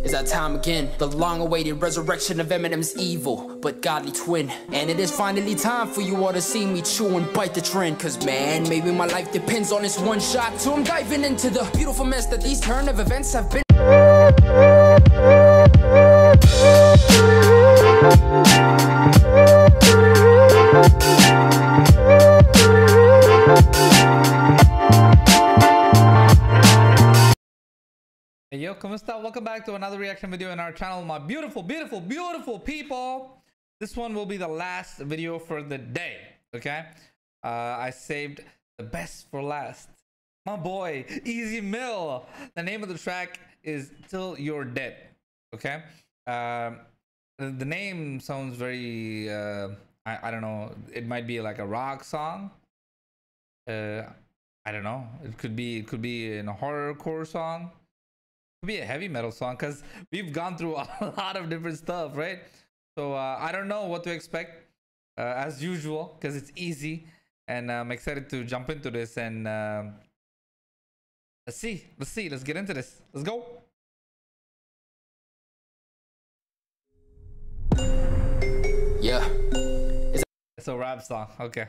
It's that time again, the long-awaited resurrection of Eminem's evil but godly twin. And it is finally time for you all to see me chew and bite the trend. Cause man, maybe my life depends on this one shot. So I'm diving into the beautiful mess that these turn of events have been. Hey yo, ¿cómo está? Welcome back to another reaction video in our channel, my beautiful people. This one will be the last video for the day, okay? I saved the best for last. My boy, ezmil. The name of the track is Till You're Dead, okay? The name sounds very, I don't know, it might be like a rock song. I don't know. It could be in a horrorcore song. Be a heavy metal song, because we've gone through a lot of different stuff, right? So I don't know what to expect, as usual, because it's easy, and I'm excited to jump into this. And let's get into this. Let's go. Yeah, It's a rap song. Okay.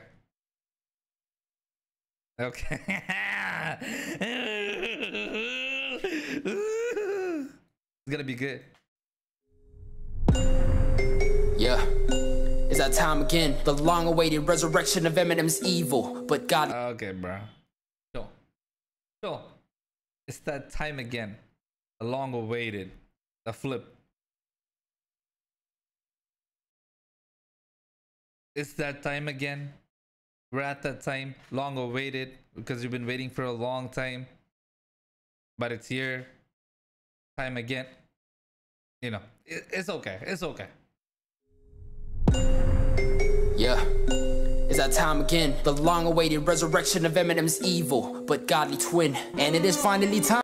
It's gonna be good. yeah. It's that time again, the long-awaited resurrection of Eminem's evil but godly. Okay, bro. Sure. It's that time again. The long awaited. The flip. It's that time again. We're at that time. Long awaited. Because you've been waiting for a long time. But it's here. Time again. You know. It's okay. It's okay. Yeah. It's that time again, the long-awaited resurrection of Eminem's evil but godly twin. And it is finally time.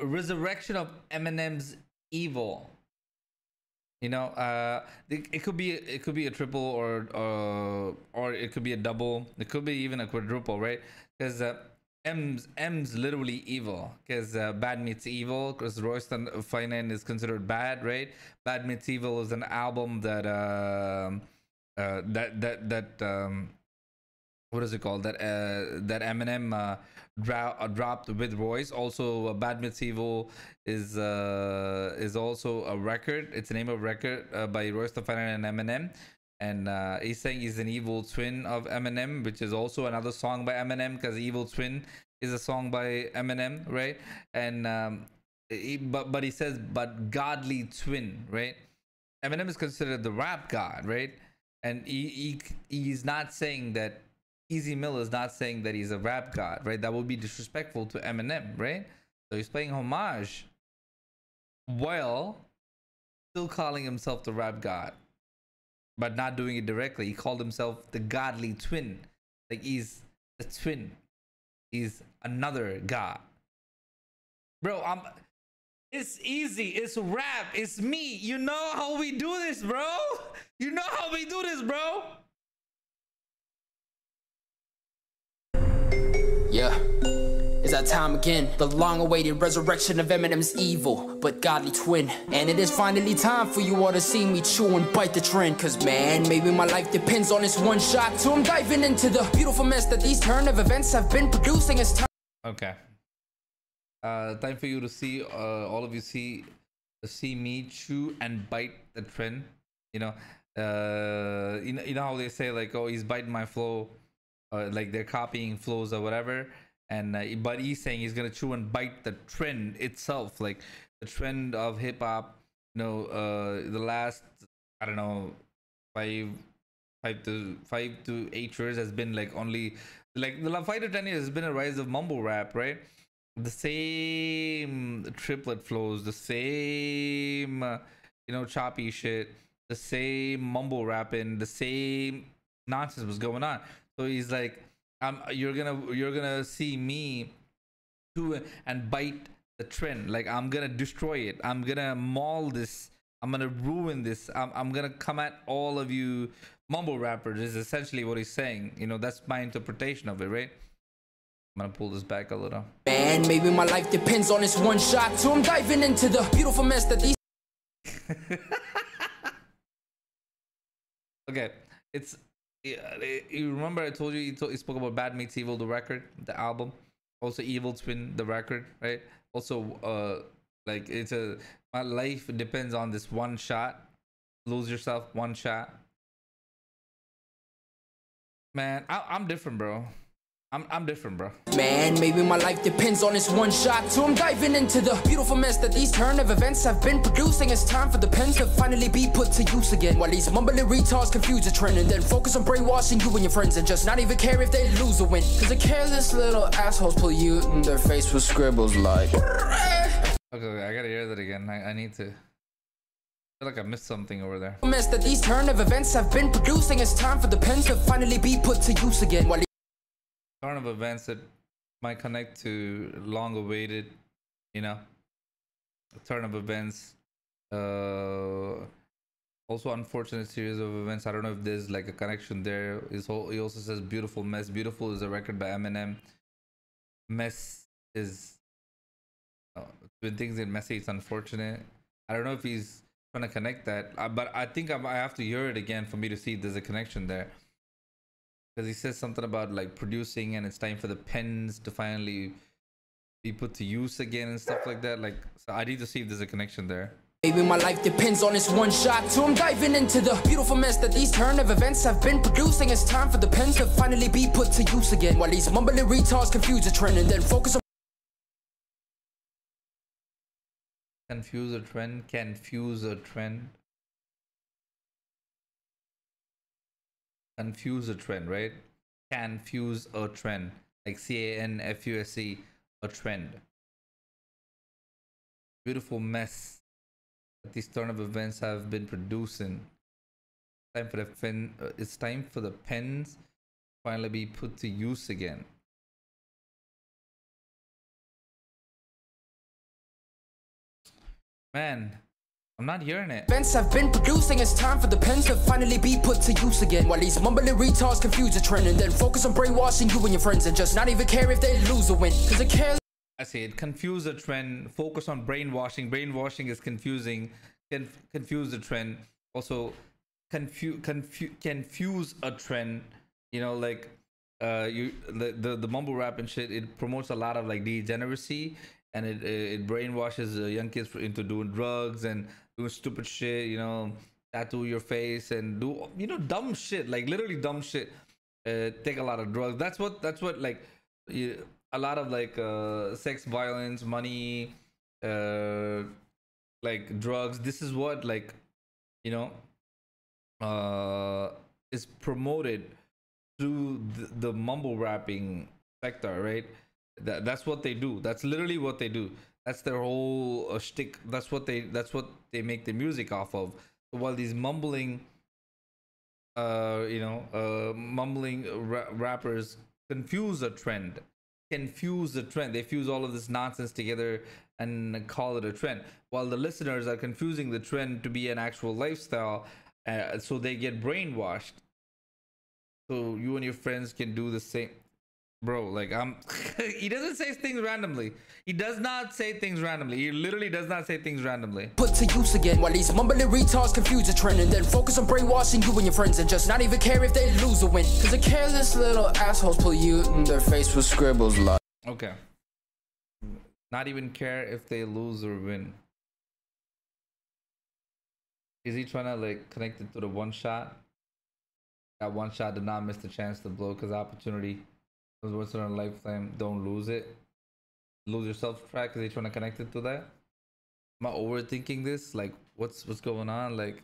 Resurrection of Eminem's evil. You know, it could be a triple or it could be a double. It could be even a quadruple, right? Because M's literally evil, because Bad Meets Evil, because Royston Finan is considered bad, right? Bad Meets Evil is an album that what is it called, that Eminem dropped with Royce. Also Bad Meets Evil is also a record. It's the name of a record by Royston Finan and Eminem. And he's saying he's an evil twin of Eminem, which is also another song by Eminem, because Evil Twin is a song by Eminem, right? And but he says, but godly twin, right? Eminem is considered the rap god, right? And he's not saying that, ezmil is not saying that he's a rap god, right? That would be disrespectful to Eminem, right? So he's paying homage while still calling himself the rap god, but not doing it directly. He called himself the godly twin. Like, he's the twin. He's another god. Bro, it's easy. It's rap. It's me. You know how we do this, bro. You know how we do this, bro. Yeah. It's that time again, the long-awaited resurrection of Eminem's evil but godly twin. And it is finally time for you all to see me chew and bite the trend. Cause man, maybe my life depends on this one shot. So I'm diving into the beautiful mess that these turn of events have been producing. It's time. Okay. Time for you to see, all of you see me chew and bite the trend. You know, you know how they say, like, oh, he's biting my flow, like they're copying flows or whatever. And but he's saying he's gonna chew and bite the trend itself, like the trend of hip hop. You know, the last, I don't know, 5 to 8 years has been like, only like the 5 to 10 years has been a rise of mumble rap, right? The same triplet flows, the same you know, choppy shit, the same mumble rapping, the same nonsense was going on. So he's like, you're gonna see me chew and bite the trend. Like, I'm gonna destroy it. I'm gonna maul this. I'm gonna ruin this. I'm gonna come at all of you mumble rappers, is essentially what he's saying. You know, that's my interpretation of it, right? I'm gonna pull this back a little. Man, maybe my life depends on this one shot. So I'm diving into the beautiful mess that these Okay, it's you remember I told you he spoke about Bad Meets Evil, the record, the album, also Evil Twin, the record, right? Also like it's a my life depends on this one shot. Lose yourself, one shot. Man, I'm different, bro. I'm different, bro. Man, maybe my life depends on this one shot. So I'm diving into the beautiful mess that these turn of events have been producing. It's time for the pen to finally be put to use again. While these mumbling retards confuse the trend, and then focus on brainwashing you and your friends, and just not even care if they lose or win. Cause the careless little assholes pollute in their face with scribbles like Okay, I gotta hear that again. I need to. I feel like I missed something over there. mess that these turn of events have been producing. It's time for the pen to finally be put to use again. While Turn of events that might connect to long-awaited, you know, turn of events. Also unfortunate series of events. I don't know if there's like a connection there. He also says beautiful mess. Beautiful is a record by Eminem. Mess is when things get messy, it's unfortunate. I don't know if he's trying to connect that, but I think I have to hear it again for me to see if there's a connection there. Because he says something about like producing and it's time for the pens to finally be put to use again and stuff like that. Like, so I need to see if there's a connection there. maybe my life depends on this one shot. So I'm diving into the beautiful mess that these turn of events have been producing. It's time for the pen to finally be put to use again. While these mumbling retards confuse the trend, and then focus on Confuse a trend, confuse a trend. Confuse a trend, right? Confuse a trend, like CANFUSE, a trend. Beautiful mess that these turn of events have been producing. Time for the it's time for the pens finally be put to use again. Man, I'm not hearing it. events have been producing. It's time for the pen to finally be put to use again. While these mumbling retards confuse the trend, and then focus on brainwashing you and your friends, and just not even care if they lose or win. Cause the careless I say it. Confuse the trend. Focus on brainwashing. Brainwashing is confusing. Confuse the trend. Also, confuse a trend. You know, like the mumble rap and shit. It promotes a lot of like degeneracy, and it brainwashes young kids into doing drugs and doing stupid shit. You know, tattoo your face and do dumb shit, like literally dumb shit. Take a lot of drugs. That's what like. A lot of like sex, violence, money, like drugs. This is what like is promoted through the mumble rapping sector, right? That's what they do. That's literally what they do. That's their whole shtick. That's what they make the music off of. So while these mumbling rappers confuse a trend. They fuse all of this nonsense together and call it a trend, while the listeners are confusing the trend to be an actual lifestyle, so they get brainwashed. So you and your friends can do the same, bro. Like he doesn't say things randomly. He does not say things randomly. He literally does not say things randomly. put to use again. While these mumbling retards confuse the trend, and then focus on brainwashing you and your friends, and just not even care if they lose or win. Cause the careless little assholes pollute in their face with scribbles like Okay. Not even care if they lose or win. Is he trying to like connect it to the one shot? That one shot did not miss the chance to blow, because opportunity was once in a lifetime. Don't lose it. Lose yourself track. Is he trying to connect it to that? Am I overthinking this? Like, what's going on? Like,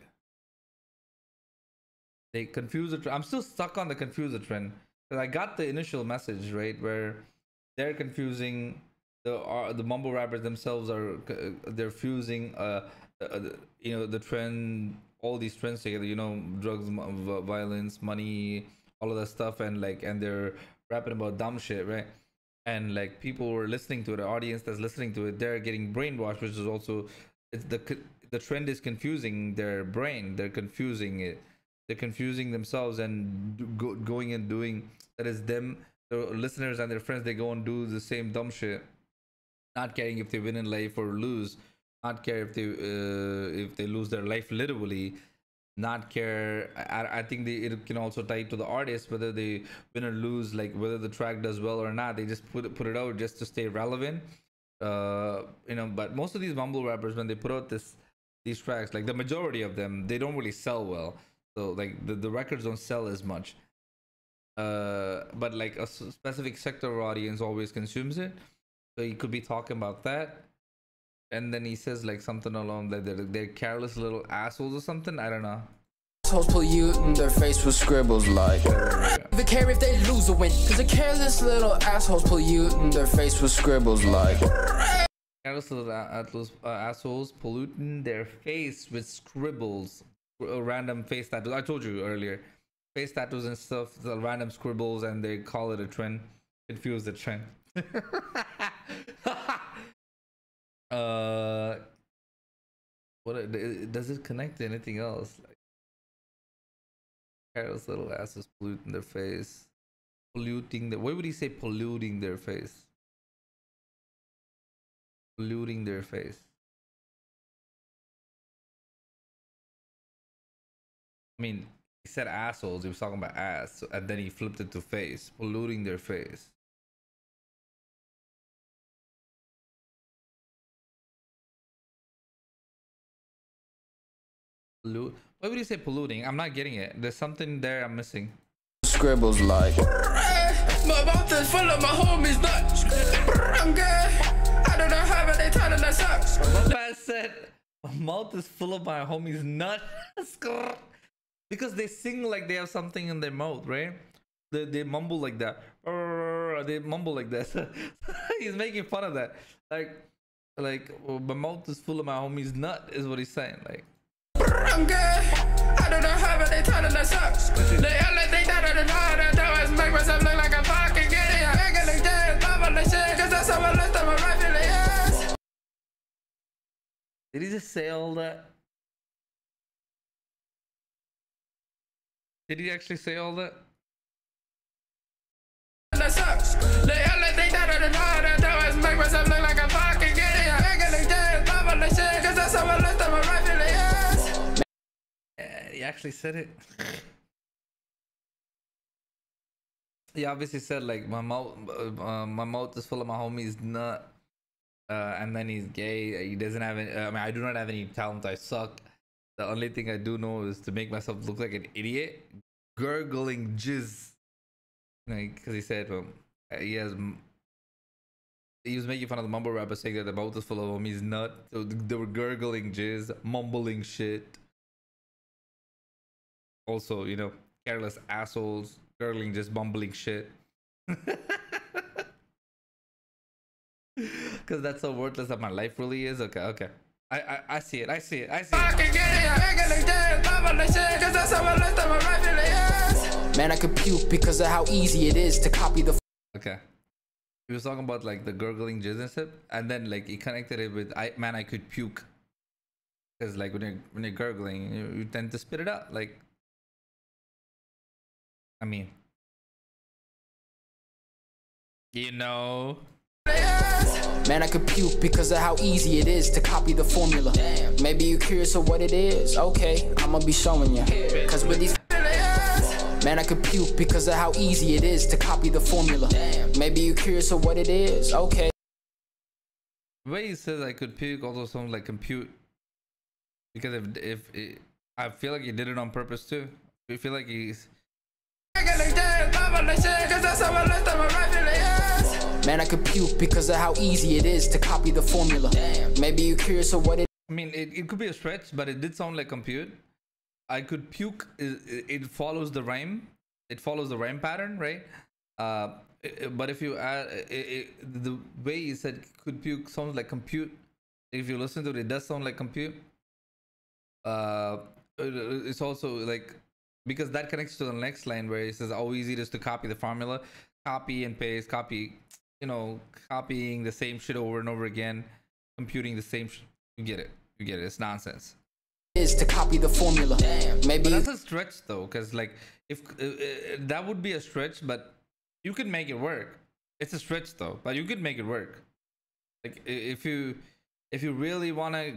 they confuse the trend. I'm still stuck on the confuse the trend, because I got the initial message right where they're confusing the mumble rappers themselves they're fusing the trend, all these trends together, drugs, violence, money, all of that stuff, and they're rapping about dumb shit, right? And like people were listening to it, the audience that's listening to it, they're getting brainwashed, which is also the trend is confusing their brain. They're confusing it. They're confusing themselves and going and doing that is them the listeners and their friends, they go and do the same dumb shit, not caring if they win in life or lose, not care if they lose their life literally, not care. I think it can also tie to the artist, whether they win or lose, like whether the track does well or not. They just put it out just to stay relevant. But most of these mumble rappers, when they put out these tracks, like the majority of them, they don't really sell well. So like the records don't sell as much. But like a specific sector of audience always consumes it. So he could be talking about that. And then he says like something along that they're careless little assholes or something. I don't know. Assholes polluting their face with scribbles like. Even care if they lose or win, cause the careless little assholes polluting their face with scribbles like. Careless little assholes polluting their face with scribbles, random face tattoos. I told you earlier, face tattoos and stuff, the random scribbles, and they call it a trend. Confuse the trend. What does it connect to anything else? Like careless little asses polluting their face, polluting the. Why would he say polluting their face? Polluting their face. I mean, he said assholes. He was talking about ass, and then he flipped it to face, polluting their face. Why would you say polluting? I'm not getting it. There's something there I'm missing. Scribbles like. My mouth is full of my homies nuts. I'm good. I don't know how they telling that sucks. I said my mouth is full of my homies nuts. Because they sing like they have something in their mouth, right? They mumble like that. They mumble like that. He's making fun of that. Like my mouth is full of my homies nut is what he's saying. Like I'm good. I don't know how they telling that sucks. They all like they don't know how to do it. Make myself look like I'm fucking getting a regular dead. Love on the shit, cause that's how I left on my right really is. Did he just say all that? Did he actually say all that? That sucks. They all like they don't know how to do it. Make myself look like I'm fucking getting a regular dead. Love on the shit, cause that's how I left on my right really is. He actually said it. He obviously said like my mouth is full of my homies nut, and then he's gay. He doesn't have any. I mean, I do not have any talent. I suck. The only thing I do know is to make myself look like an idiot, gurgling jizz. Like, because he said he was making fun of the mumble rapper, saying that the mouth is full of homies nut. So they were gurgling jizz, mumbling shit. Also, you know, careless assholes, gurgling, just mumbling shit. Because that's how worthless that my life really is. Okay. I see it. Man, I could puke because of how easy it is to copy the. Okay. He was talking about like the gurgling jizz and stuff, and then like he connected it with I could puke. Because like when you're gurgling, you tend to spit it out. Like, I mean, you know. Man, I could puke because of how easy it is to copy the formula. Maybe you're curious of what it is. Okay, I'ma be showing you. Cause with these. Man, I could puke because of how easy it is to copy the formula. Maybe you're curious of what it is. Okay. The way he says I could puke also sounds like compute. Because I feel like he did it on purpose too. I feel like he's. Man, I could puke because of how easy it is to copy the formula. Maybe you're curious of what it. I mean, it could be a stretch, but it did sound like compute. I could puke. It follows the rhyme. It follows the rhyme pattern, right? But if you add the way he said could puke sounds like compute. If you listen to it, it does sound like compute. It's also like, because that connects to the next line where he says how easy it is to copy the formula, copy and paste, copying the same shit over and over again, computing the same you get it. It's nonsense. Is to copy the formula. Maybe but that's a stretch though, because like if that would be a stretch, but you can make it work. It's a stretch though, but you could make it work. Like if you really want to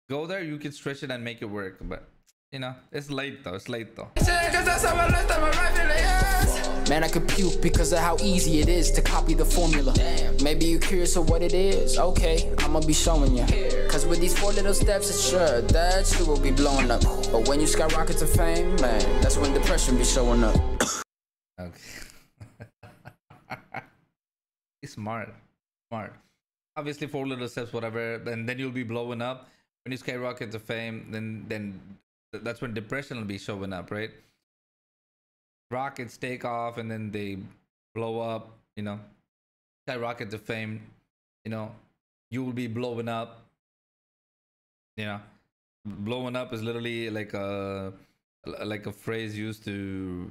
go there, you can stretch it and make it work. But you know, it's late though. It's late though. Man, I could puke because of how easy it is to copy the formula. Maybe you're curious of what it is. Okay, I'ma be showing you. Cause with these 4 little steps, it's sure that you will be blowing up. But when you skyrocket to fame, man, that's when depression be showing up. Okay. He's smart. Smart. Obviously 4 little steps, whatever, and then you'll be blowing up. When you skyrocket to fame, then that's when depression will be showing up, right? Rockets take off and then they blow up, you know, skyrocket to fame, you know, you will be blowing up, you know. Blowing up is literally like a phrase used to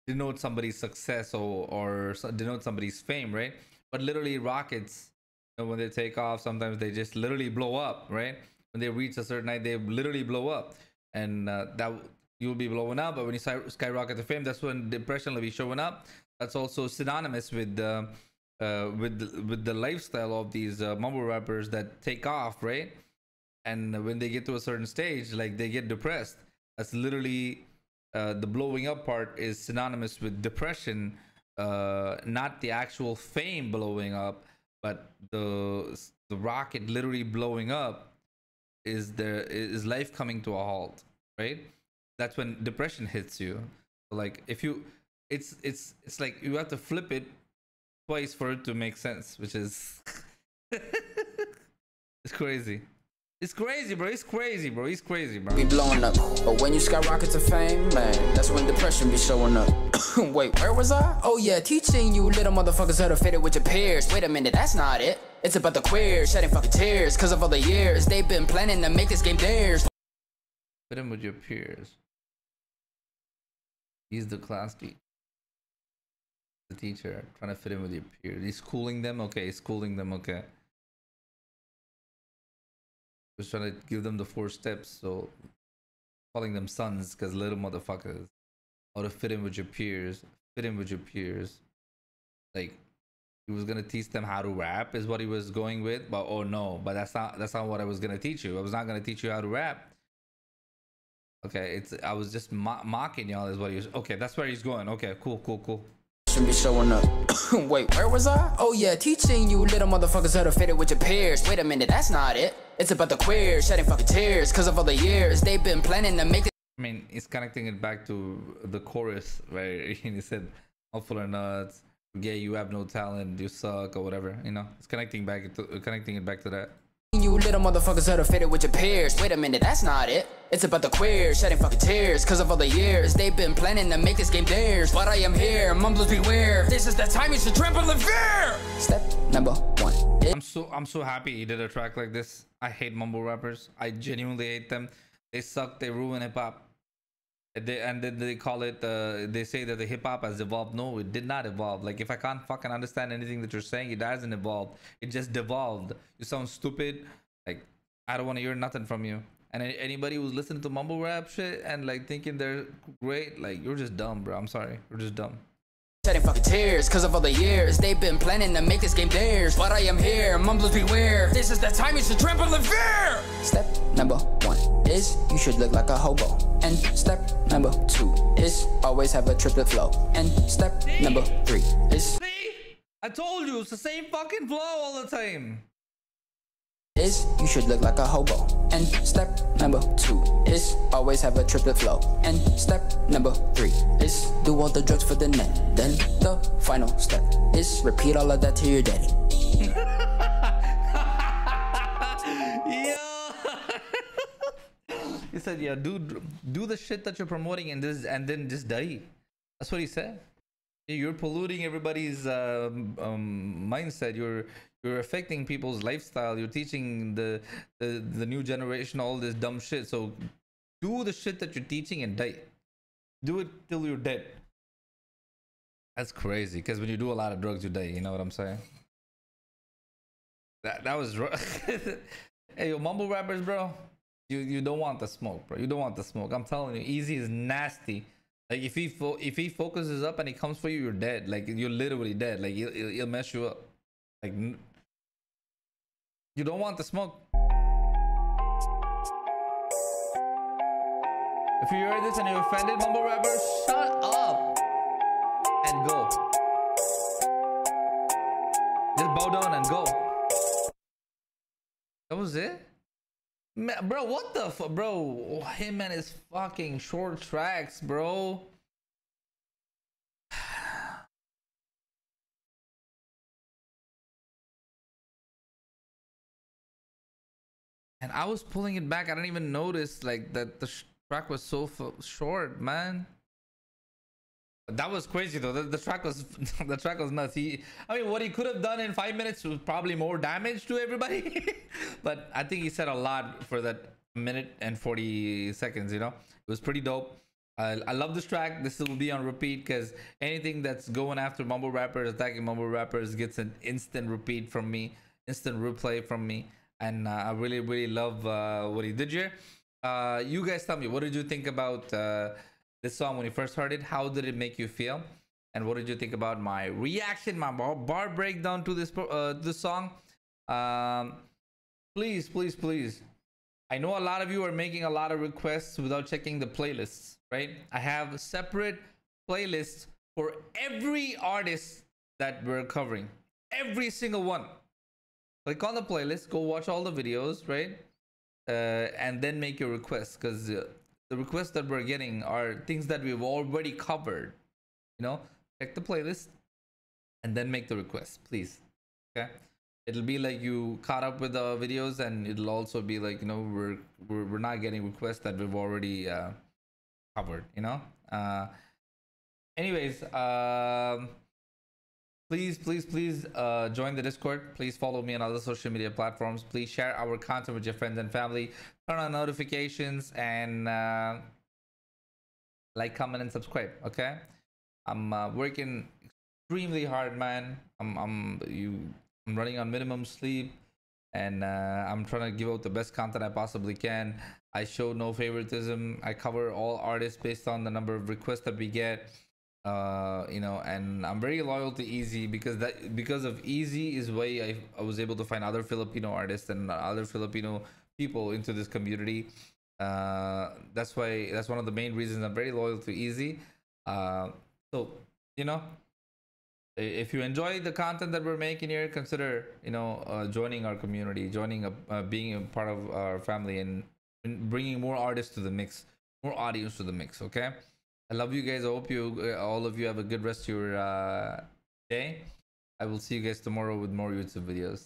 denote somebody's success or denote somebody's fame, right? But literally rockets, you know, when they take off, sometimes they just literally blow up, right? When they reach a certain height, they literally blow up. And that you'll be blowing up. But when you skyrocket to fame, that's when depression will be showing up. That's also synonymous with the lifestyle of these mumble rappers that take off, right? And when they get to a certain stage, like they get depressed. That's literally the blowing up part is synonymous with depression, not the actual fame blowing up, but the rocket literally blowing up is life coming to a halt, right? That's when depression hits you. Like if you it's like you have to flip it twice for it to make sense, which is it's crazy. It's crazy, bro. It's crazy, bro. He's crazy, bro. Be blowing up, but when you skyrocket to fame, man, that's when depression be showing up. Wait, where was I? Oh yeah, teaching you little motherfuckers how to fit it with your peers. Wait a minute, that's not it. It's about the queers shedding fucking tears cause of all the years they've been planning to make this game theirs. Fit in with your peers. He's the class teacher. The teacher trying to fit in with your peers. He's schooling them. Okay, he's schooling them. Okay. Just trying to give them the 4 steps. So calling them sons because little motherfuckers. How to fit in with your peers. Fit in with your peers. Like he was gonna teach them how to rap is what he was going with. But oh no, but that's not what I was gonna teach you. I was not gonna teach you how to rap. Okay, I was just mocking y'all is what he was. Okay, that's where he's going. Okay, cool. Should be showing up. Wait, where was I? Oh yeah, teaching you little motherfuckers how to fit it with your peers. Wait a minute, that's not it. It's about the queers shedding fucking tears cause of all the years they've been planning to make it. I mean, he's connecting it back to the chorus where he said, "All full of nuts, yeah, you have no talent, you suck," or whatever. You know, it's connecting it back to that. You little motherfuckers how to fit it with your peers. Wait a minute, that's not it. It's about the queers shedding fucking tears cause of all the years they've been planning to make this game theirs. But I am here, mumblers beware. This is the time you should trample in fear. Step number 1. I'm so happy he did a track like this. I hate mumble rappers. I genuinely hate them. They suck. They ruin hip hop. And then they call it. They say that the hip hop has evolved. No, it did not evolve. Like if I can't fucking understand anything that you're saying, it hasn't evolved. It just devolved. You sound stupid. Like I don't want to hear nothing from you. And anybody who's listening to mumble rap shit and like thinking they're great, like you're just dumb, bro. I'm sorry, you're just dumb. Shedding fucking tears cause of all the years they've been planning to make this game theirs. But I am here, mumblers beware. This is the time you should trample in fear. Step number 1 is you should look like a hobo. And step number 2 is always have a triplet flow. And step number 3 is see? I told you it's the same fucking flow all the time. Is you should look like a hobo. And step number 2 is always have a triplet flow. And step number 3 is do all the drugs for the net. Then the final step is repeat all of that to your daddy. He said, yeah, dude, do the shit that you're promoting and then just die. That's what he said. You're polluting everybody's mindset. You're affecting people's lifestyle. You're teaching the new generation all this dumb shit. So do the shit that you're teaching and die. Do it till you're dead. That's crazy. Because when you do a lot of drugs, you die. You know what I'm saying? That was hey, yo, mumble rappers, bro. You don't want the smoke, bro. You don't want the smoke. I'm telling you, Easy is nasty. Like if he focuses up and he comes for you, you're dead. Like you're literally dead. Like he'll mess you up. Like you don't want the smoke. If you heard this and you're offended, mumble rapper, shut up and go. Just bow down and go. That was it? Man, bro, what the fuck, bro? Him and his fucking short tracks, bro. And I was pulling it back. I didn't even notice like that the track was so short, man. That was crazy though. The track was the track was nuts. I mean, what he could have done in 5 minutes was probably more damage to everybody. But I think he said a lot for that minute and 40 seconds. You know, it was pretty dope. I love this track. This will be on repeat because anything that's going after mumble rappers, attacking mumble rappers, gets an instant repeat from me, instant replay from me. And I really love what he did here. You guys tell me, what did you think about this song when you first heard it? How did it make you feel? And what did you think about my reaction, my bar breakdown to this song? Please. I know a lot of you are making a lot of requests without checking the playlists, right? I have separate playlists for every artist that we're covering. Every single one. Click on the playlist, go watch all the videos, right? And then make your requests, because the requests that we're getting are things that we've already covered. You know, check the playlist and then make the request, please. Okay, it'll be like you caught up with the videos, and it'll also be like, you know, we're not getting requests that we've already covered, you know. Anyways, please join the Discord. Please follow me on other social media platforms. Please share our content with your friends and family. Turn on notifications and like, comment, and subscribe. Okay, I'm working extremely hard, man. I'm running on minimum sleep, and I'm trying to give out the best content I possibly can. I show no favoritism. I cover all artists based on the number of requests that we get. You know, and I'm very loyal to Easy because of Easy is why I was able to find other Filipino artists and other Filipino people into this community. That's one of the main reasons I'm very loyal to Easy. So, you know, if you enjoy the content that we're making here, consider, you know, joining our community, being a part of our family, and bringing more artists to the mix, more audience to the mix. Okay, I love you guys. I hope all of you have a good rest of your day. I will see you guys tomorrow with more YouTube videos.